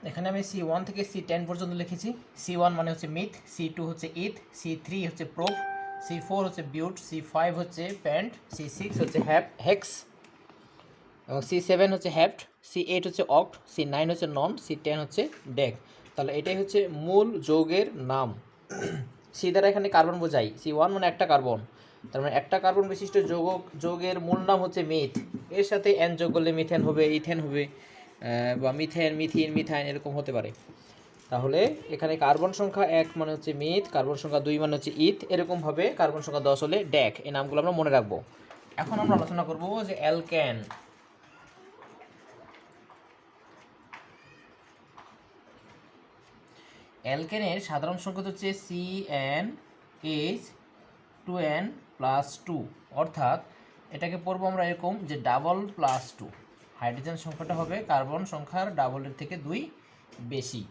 এখানে আমি C1 থেকে C10 পর্যন্ত লিখেছি। C1 মানে হচ্ছে মিথ, C2 হচ্ছে ইথ, C3 হচ্ছে প্রোপ, C4 হচ্ছে বিউট, C5 হচ্ছে প্যান্ট, C6 হচ্ছে হেক্স এবং C7 হচ্ছে হ্যাপ্ট, C8 হচ্ছে অক্ট, C9 হচ্ছে নন, C10 হচ্ছে ডেক। তাহলে এটাই হচ্ছে মূল যৌগের নাম। সি দ্বারা এখানে কার্বন বোঝাই, C1 মানে একটা কার্বন, তার মানে একটা কার্বন বিশিষ্ট যৌগের মূল নাম হচ্ছে মিথ। এর সাথে এন যোগ করলে মিথেন হবে, ইথেন হবে, বা মিথেন, মিথিন, মিথাইন এরকম হতে পারে। তাহলে এখানে কার্বন সংখ্যা 1 মানে হচ্ছে মিথ, কার্বন সংখ্যা 2 মানে হচ্ছে ইথ, এরকমভাবে কার্বন সংখ্যা 10 হলে ড্যাক। এই নামগুলো আমরা মনে রাখবো। এখন আমরা আলোচনা করব যে অ্যালকেন। অ্যালকেনের সাধারণ সংকেত হচ্ছে CnH2n+2, অর্থাৎ এটাকে পড়বো আমরা এরকম যে ডাবল প্লাস 2। হাইড্রোজেন সংখ্যাটা হবে কার্বন সংখ্যার ডাবলের থেকে 2 বেশি।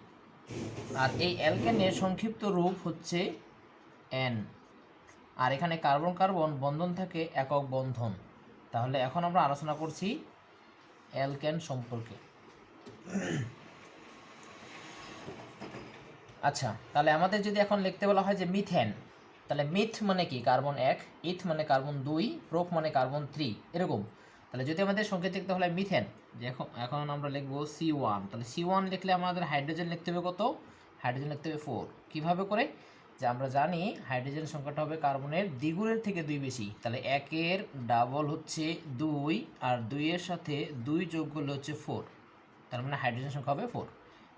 আর এই অ্যালকেনের সংক্ষিপ্ত রূপ হচ্ছে N। আর এখানে কার্বন কার্বন বন্ধন থাকে একক বন্ধন। তাহলে এখন আমরা আলোচনা করছি অ্যালকেন সম্পর্কে। আচ্ছা, তাহলে আমাদের যদি এখন লিখতে বলা হয় যে মিথেন, তাহলে মিথ মানে কি কার্বন 1, ইথ মানে কার্বন 2, প্রোপ মানে কার্বন 3, এরকম। তাহলে যদি আমাদের সংকেত লিখতে হলে মিথেন, যে এখন আমরা লিখবো C1, তাহলে C1 লিখলে আমাদের হাইড্রোজেন লিখতে হবে কত? হাইড্রোজেন লিখতে হবে 4। কীভাবে করে? যে আমরা জানি হাইড্রোজেন সংখ্যাটা হবে কার্বনের দ্বিগুণের থেকে 2 বেশি। তাহলে 1-এর ডাবল হচ্ছে 2, আর 2-এর সাথে 2 যোগ করলে হচ্ছে 4, তার মানে হাইড্রোজেন সংখ্যা হবে 4।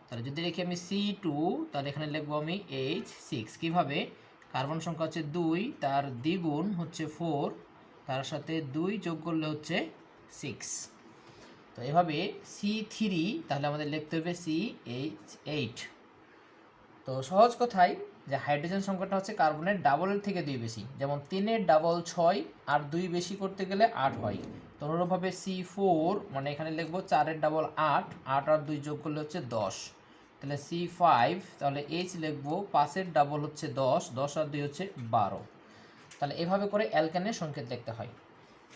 তাহলে যদি লিখি আমি C2, তাহলে এখানে লিখবো আমি H6। কীভাবে? কার্বন সংখ্যা হচ্ছে 2, তার দ্বিগুণ হচ্ছে 4, তার সাথে 2 যোগ করলে হচ্ছে 6। তো এভাবে C3, তাহলে আমাদের লিখতে হবে CH8। তো সহজ কথায় যে হাইড্রোজেন সংখ্যাটা হচ্ছে কার্বনের ডাবলের থেকে 2 বেশি। যেমন 3-এর ডাবল 6, আর 2 বেশি করতে গেলে 8 হয়। তো অনুরূপভাবে C4 মানে এখানে লিখবো 4-এর ডাবল 8, 8 আর 2 যোগ করলে হচ্ছে 10। তাহলে C5, তাহলে H লিখবো 5-এর ডাবল হচ্ছে 10, 10 আর 2 হচ্ছে 12। তাহলে এভাবে করে অ্যালকেনের সংকেত লিখতে হয়।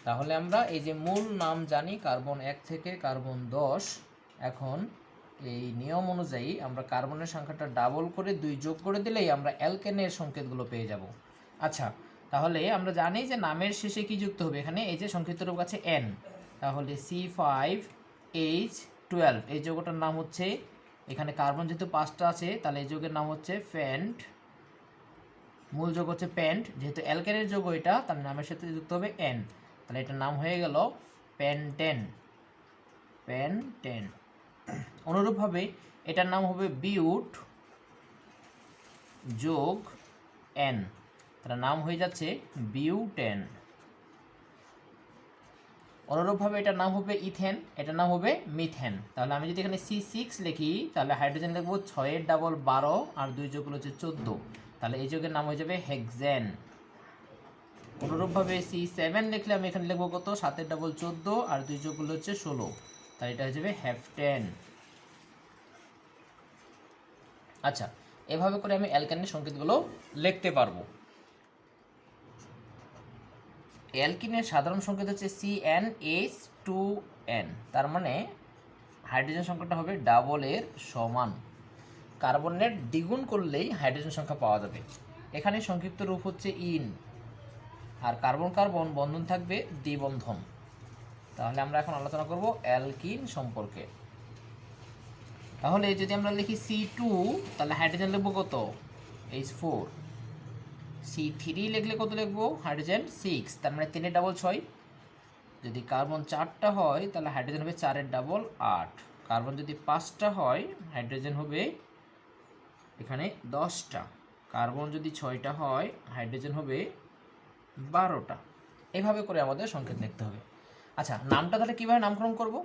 তাহলে আমরা এই যে মূল নাম জানি কার্বন 1 থেকে কার্বন 10। এখন এই নিয়ম অনুযায়ী আমরা কার্বনের সংখ্যাটা ডাবল করে 2 যোগ করে দিলেই আমরা অ্যালকেনের সংকেতগুলো পেয়ে যাব। আচ্ছা, তাহলে আমরা জানি যে নামের শেষে কি যুক্ত হবে, এখানে এই যে সংক্ষিপ্ত রূপ আছে N, তাহলে C5H12 এই যৌগটার নাম হচ্ছে, এখানে কার্বন যেহেতু 5টা আছে তাহলে এই যৌগের নাম হচ্ছে ফ্যান্ট। মূল যৌগ হচ্ছে প্যান্ট, যেহেতু অ্যালকেনের যৌগ এটা, তার নামের সাথে যুক্ত হবে N, তাহলে এটার নাম হয়ে গেল প্যান্টেন। প্যান্টেন। অনুরূপভাবে এটার নাম হবে বিউট যোগ N, তার নাম হয়ে যাচ্ছে বিউটেন। অনুরূপভাবে এটার নাম হবে ইথেন, এটার নাম হবে মিথেন। তাহলে আমি যদি এখানে C6 লিখি, তাহলে হাইড্রোজেন লিখবো 6-এর ডাবল 12, আর 2 যোগ হচ্ছে 14, তাহলে এই যৌগের নাম হয়ে যাবে হেক্সেন। অনুরূপভাবে C7 লিখলে আমি এখানে লিখবো কত? 7-এর ডাবল 14, আর 2 যোগ হচ্ছে 16, তাহলে এটা হয়ে যাবে হেপ্টেন। আচ্ছা, এভাবে করে আমি অ্যালকেনের সংকেতগুলো লিখতে পারবো। অ্যালকিনের সাধারণ সংকেত হচ্ছে CnH2n, তার মানে হাইড্রোজেন সংখ্যাটা হবে ডাবলের সমান। কার্বনের দ্বিগুণ করলেই হাইড্রোজেন সংখ্যা পাওয়া যাবে। এখানে সংক্ষিপ্ত রূপ হচ্ছে ইন, আর কার্বন কার্বন বন্ধন থাকবে দ্বিবন্ধন। তাহলে আমরা এখন আলোচনা করব অ্যালকিন সম্পর্কে। তাহলে যদি আমরা লিখি C2, তাহলে হাইড্রোজেন লিখবো কত? H4। C3 লিখলে কত লিখবো? হাইড্রোজেন 6, তার মানে 3-এর ডাবল 6। যদি কার্বন 4টা হয় তাহলে হাইড্রোজেন হবে 4-এর ডাবল 8। কার্বন যদি 5টা হয় হাইড্রোজেন হবে এখানে 10টা। কার্বন যদি 6টা হয় হাইড্রোজেন হবে 12টা। এভাবে করে আমাদের সংকেত লিখতে হবে। আচ্ছা, নামটা তাহলে কীভাবে নামকরণ করব?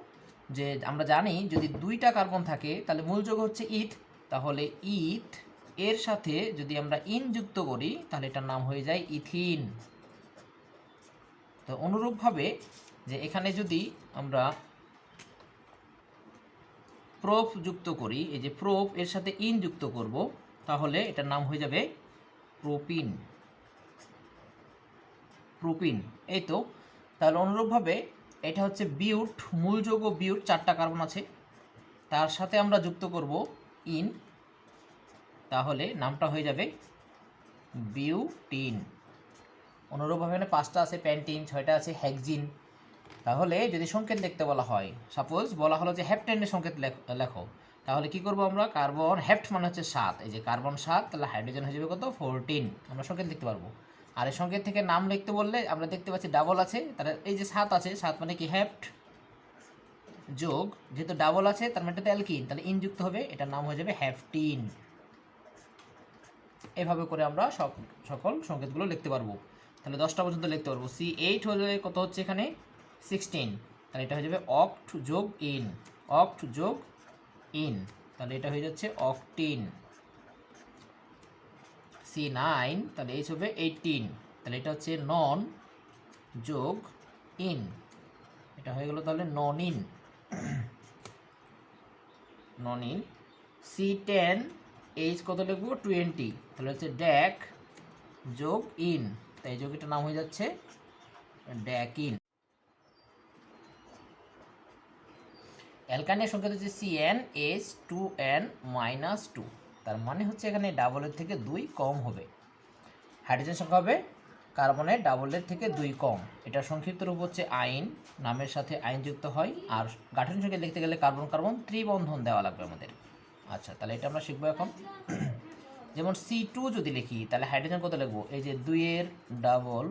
যে আমরা জানি যদি 2টা কার্বন থাকে তাহলে মূল যৌগ হচ্ছে ইথ, তাহলে ইথ এর সাথে যদি আমরা ইন যুক্ত করি তাহলে এটার নাম হয়ে যায় ইথিন। তো অনুরূপভাবে যে এখানে যদি আমরা প্রোপ যুক্ত করি, এই যে প্রোপ এর সাথে ইন যুক্ত করব, তাহলে এটার নাম হয়ে যাবে প্রোপিন। প্রোপিন, এই তো। তাহলে অনুরূপভাবে এটা হচ্ছে বিউট, মূল যৌগ বিউট, 4টা কার্বন আছে, তার সাথে আমরা যুক্ত করব ইন, তাহলে নামটা হয়ে যাবে বিউটিন। অনুরূপভাবে এখানে 5টা আছে প্যান্টিন, 6টা আছে হেক্সিন। তাহলে যদি সংকেত লিখতে বলা হয়, সাপোজ বলা হলো যে হেপ্টেনের সংকেত লেখো, তাহলে কি করব আমরা? কার্বন, হেপ্ট মানে হচ্ছে 7, এই যে কার্বন 7, তাহলে হাইড্রোজেন হয়ে যাবে কত? 14। আমরা সংকেত লিখতে পারবো। আর এই সংকেত থেকে নাম লিখতে বললে আমরা দেখতে পাচ্ছি ডাবল আছে, তাহলে এই যে 7 আছে, 7 মানে কি? হেপ্ট যোগ, যেহেতু ডাবল আছে তার মানে এটা অ্যালকিন, তাহলে ইন যুক্ত হবে, এটার নাম হয়ে যাবে হ্যাপটিন। এভাবে করে আমরা সকল সংকেতগুলো লিখতে পারবো। তাহলে 10টা পর্যন্ত লিখতে পারবো। C8 হলে কত হচ্ছে এখানে? 16, তাহলে এটা হয়ে যাবে অক্ট যোগ ইন, অক্ট যোগ ইন, তাহলে এটা হয়ে যাচ্ছে অক্টিন। C9, তাহলে এইচ হবে 18, তাহলে এটা হচ্ছে নন যোগ ইন, এটা হয়ে গেল তাহলে nonene, nonene. C10, H কত লিখবো? 20, তাহলে হচ্ছে ড্যাক যোগ ইন, তাই যোগটার নাম হয়ে যাচ্ছে ড্যাকিন। অ্যালকাইনের সংকেত হচ্ছে CnH2n-2, তার মানে হচ্ছে এখানে ডাবলের থেকে 2 কম হবে। হাইড্রোজেন সংখ্যা হবে কার্বনের ডাবলের থেকে 2 কম। এটার সংক্ষিপ্ত রূপ হচ্ছে আইন, নামের সাথে আইন যুক্ত হয়। আর গাঠনিক সংকেত লিখতে গেলে কার্বন কার্বন ত্রিবন্ধন দেওয়া লাগবে আমাদের। আচ্ছা, তাহলে এটা আমরা শিখবো এখন। যেমন C2 যদি লিখি, তাহলে হাইড্রোজেন কত লিখবো? এই যে 2 এর ডাবল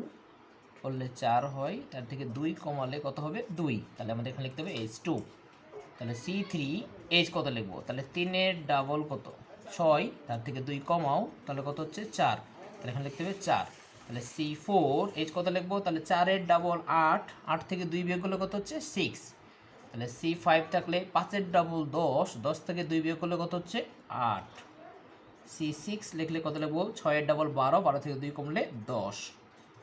করলে 4 হয়, তার থেকে 2 কমালে কত হবে? 2, তাহলে আমাদের এখানে লিখতে হবে H2। তাহলে C3, এইচ কত লিখবো? তাহলে 3 এর ডাবল কত? 6, তার থেকে 2 কমাও, তাহলে কত হচ্ছে? 4, তাহলে এখানে লিখতে হবে 4। তাহলে C4, এইচ কত লিখবো? তাহলে 4 এর ডাবল 8, 8 থেকে 2 বিয়োগ করলে কত হচ্ছে? 6। তাহলে C5 থাকলে 5 এর ডাবল 10, 10 থেকে 2 বিয়োগ করলে কত হচ্ছে? 8। C6 লিখলে কত লিখবো? 6 এর ডাবল 12, 12 থেকে 2 কমলে 10।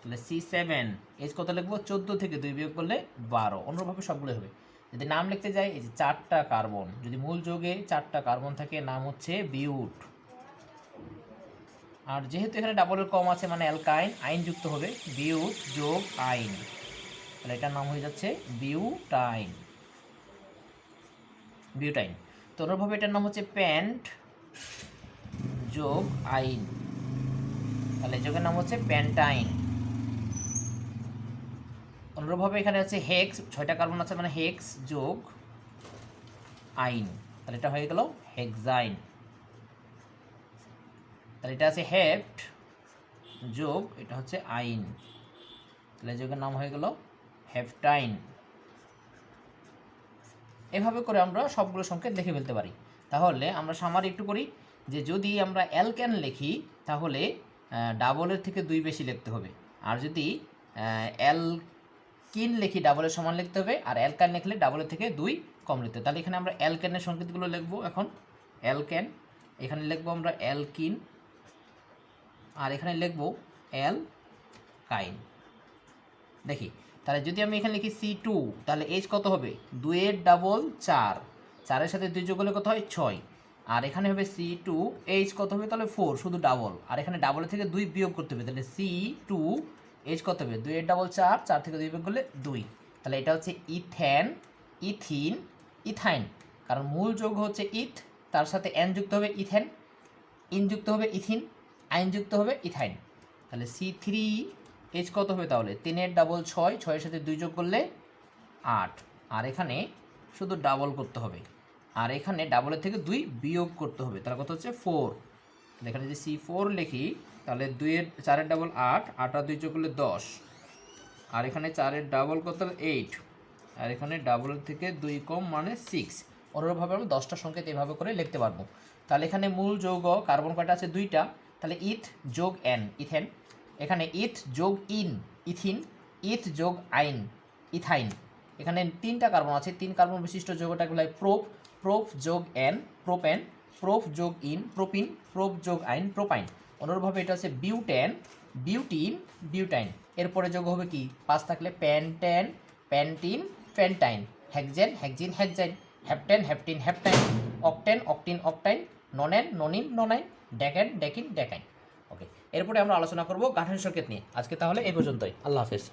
তাহলে C7, এইচ কত লিখবো? 14 থেকে 2 বিয়োগ করলে 12। অনুরূপভাবে সবগুলো হবে। যদি নাম লিখতে যাই, এই যে 4টা কার্বন, যদি মূল যোগে 4টা কার্বন থাকে, নাম হচ্ছে বিউট। আর যেহেতু এখানে ডাবলের কম আছে মানে অ্যালকাইন, আইন যুক্ত হবে, বিউট যোগ আইন, তাহলে এটার নাম হয়ে যাচ্ছে বিউটাইন, বিউটাইন। তো অনুরূপভাবে এটার নাম হচ্ছে প্যান্ট যোগ আইন, তাহলে যোগের নাম হচ্ছে প্যান্টাইন। অনুরূপভাবে এখানে হচ্ছে হেক্স, 6টা কার্বন আছে মানে হেক্স যোগ আইন, তাহলে এটা হয়ে গেল হেক্সাইন। তাহলে এটা আছে হেপ্ট যোগ, এটা হচ্ছে আইন, তাহলে যোগের নাম হয়ে গেল হেপটাইন। এভাবে করে আমরা সবগুলো সংকেত লিখে ফেলতে পারি। তাহলে আমরা সামারি একটু করি, যে যদি আমরা অ্যালকেন লিখি তাহলে ডাবলের থেকে 2 বেশি লিখতে হবে, আর যদি অ্যালকিন লিখি ডাবলের সমান লিখতে হবে, আর অ্যালকান লিখলে ডাবলের থেকে 2 কম লিখতে হবে। তাহলে এখানে আমরা অ্যালকেনের সংকেতগুলো লিখবো এখন। অ্যালকেন, এখানে লিখবো আমরা অ্যালকিন, আর এখানে লিখবো অ্যালকাইন। দেখি, তাহলে যদি আমি এখানে লিখি C2, তাহলে এইচ কত হবে? 2 এর ডাবল 4, 4 এর সাথে 2 যোগ করলে কত হয়? 6, আর এখানে হবে C2, এইচ কত হবে? তাহলে 4, শুধু ডাবল, আর এখানে ডাবলের থেকে 2 বিয়োগ করতে হবে, তাহলে C2, এইচ কত হবে? 2 এর ডাবল 4, 4 থেকে 2 বিয়োগ করলে 2, তাহলে এটা হচ্ছে ইথেন, ইথিন, ইথাইন। কারণ মূল যোগ হচ্ছে ইথ, তার সাথে এন যুক্ত হবে ইথেন, ইন যুক্ত হবে ইথিন, আইন যুক্ত হবে ইথাইন। তাহলে C3, এইচ কত হবে? তাহলে 3 এর ডাবল 6, 6 এর সাথে 2 যোগ করলে 8, আর এখানে শুধু ডাবল করতে হবে, আর এখানে ডাবলের থেকে 2 বিয়োগ করতে হবে, তাহলে কত হচ্ছে? 4। তাহলে এখানে যদি C4 লিখি, তাহলে 2 এর 4 এর ডাবল 8, 8 আর 2 যোগ করলে 10, আর এখানে 4 এর ডাবল কত? 8, আর এখানে ডাবলের থেকে 2 কম মানে 6। অনুরূপভাবে আমরা 10টা সংকেত এইভাবে করে লিখতে পারবো। তাহলে এখানে মূল যৌগ কার্বন কয়টা আছে? 2টা, তাহলে ইথ যোগ এন, ইথেন। এখানে ইথ যোগ ইন, ইথিন। ইথ যোগ আইন, ইথাইন। এখানে 3টা কার্বন আছে, 3 কার্বন বিশিষ্ট যৌগটাকে বলা হয় প্রোপ, প্রোপ যোগ এন, প্রোপেন। প্রোপ যোগ ইন, প্রোপিন। প্রোপ যোগ আইন, প্রোপাইন। অনুরূপভাবে এটা হচ্ছে বিউটেন, বিউটিন, বিউটাইন। এরপরে যোগ হবে কি? 5 থাকলে pentane, pentene, pentyne. Hexane, hexene, hexyne. Heptane, heptene, heptyne. Octane, octene, octyne. Nonane, nonene, nonyne. Decane, decene, decyne. Okay, এরপরে আমরা আলোচনা করব গাঠনিক সংকেত নিয়ে। আজকে তাহলে এই পর্যন্তই। আল্লাহ হাফেজ।